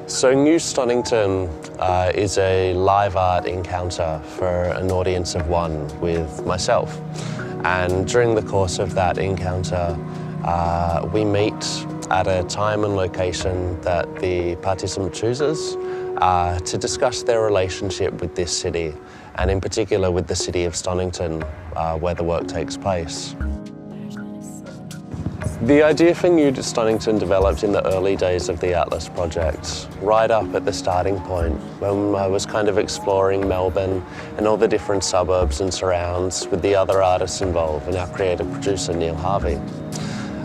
So New Stonnington is a live art encounter for an audience of one with myself. And during the course of that encounter, we meet at a time and location that the participant chooses to discuss their relationship with this city, and in particular with the city of Stonnington, where the work takes place. The idea for New Stonnington developed in the early days of the Atlas project, right up at the starting point when I was kind of exploring Melbourne and all the different suburbs and surrounds with the other artists involved and our creative producer Neil Harvey.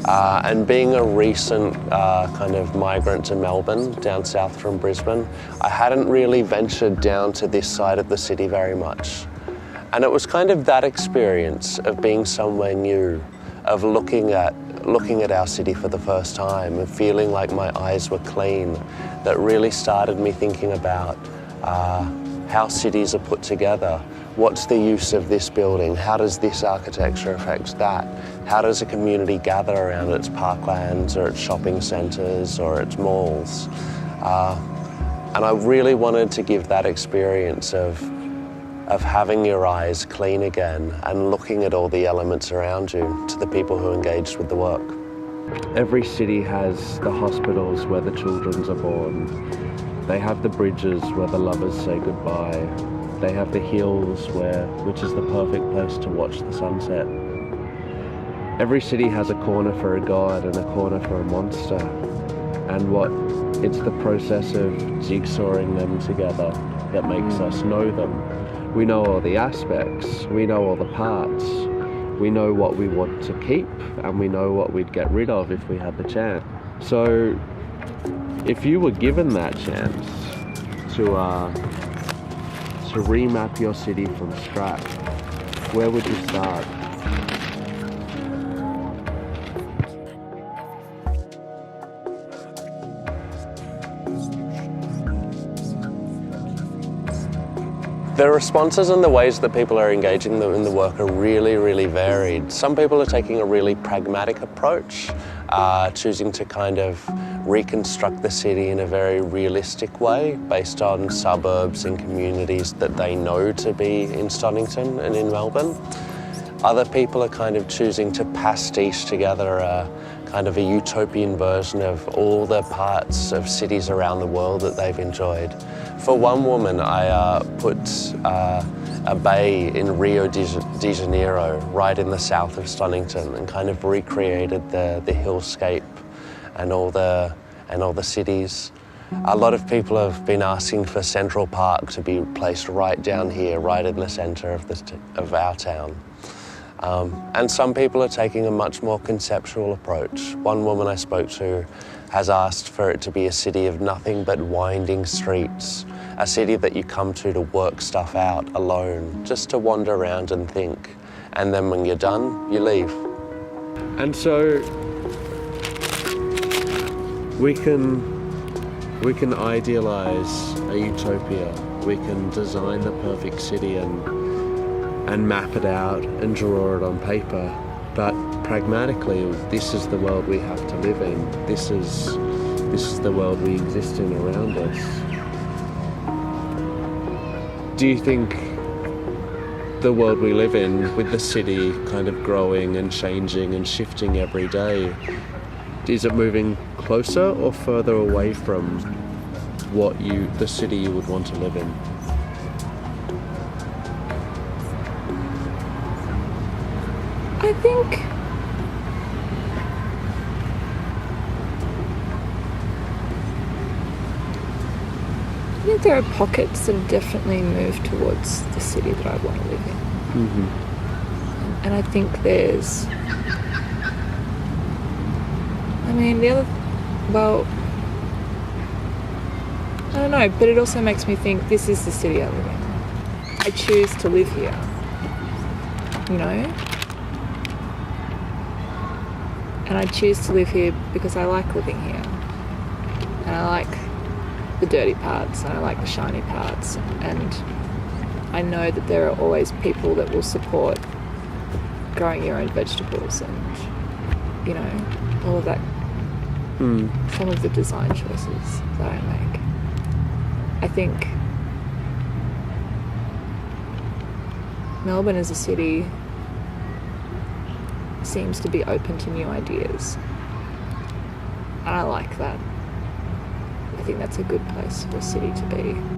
And being a recent kind of migrant to Melbourne, down south from Brisbane, I hadn't really ventured down to this side of the city very much. And it was kind of that experience of being somewhere new, of looking at our city for the first time and feeling like my eyes were clean, that really started me thinking about how cities are put together. What's the use of this building? How does this architecture affect that? How does a community gather around its parklands or its shopping centres or its malls? And I really wanted to give that experience of having your eyes clean again and looking at all the elements around you to the people who engaged with the work. Every city has the hospitals where the children are born. They have the bridges where the lovers say goodbye. They have the hills which is the perfect place to watch the sunset. Every city has a corner for a god and a corner for a monster. And it's the process of jigsawing them together that makes us know them. We know all the aspects, we know all the parts, we know what we want to keep, and we know what we'd get rid of if we had the chance. So, if you were given that chance to remap your city from scratch, where would you start? The responses and the ways that people are engaging in the work are really, really varied. Some people are taking a really pragmatic approach, choosing to kind of reconstruct the city in a very realistic way based on suburbs and communities that they know to be in Stonnington and in Melbourne. Other people are kind of choosing to pastiche together a kind of a utopian version of all the parts of cities around the world that they've enjoyed. For one woman, I put a bay in Rio de Janeiro, right in the south of Stonnington, and kind of recreated the hillscape and all the cities. A lot of people have been asking for Central Park to be placed right down here, right in the centre of our town. And some people are taking a much more conceptual approach. One woman I spoke to has asked for it to be a city of nothing but winding streets, a city that you come to work stuff out alone, just to wander around and think. And then when you're done, you leave. And so we can idealize a utopia. We can design the perfect city and map it out and draw it on paper. But pragmatically, this is the world we have to live in. This is the world we exist in around us. Do you think the world we live in, with the city kind of growing and changing and shifting every day, is it moving closer or further away from the city you would want to live in? I think there are pockets that definitely move towards the city that I want to live in. Mm-hmm. And I think there's, I don't know, but it also makes me think this is the city I live in. I choose to live here, you know? And I choose to live here because I like living here. And I like the dirty parts and I like the shiny parts. And I know that there are always people that will support growing your own vegetables and, you know, all of that. Some of the design choices that I make. I think Melbourne as a city seems to be open to new ideas. And I like that. I think that's a good place for a city to be.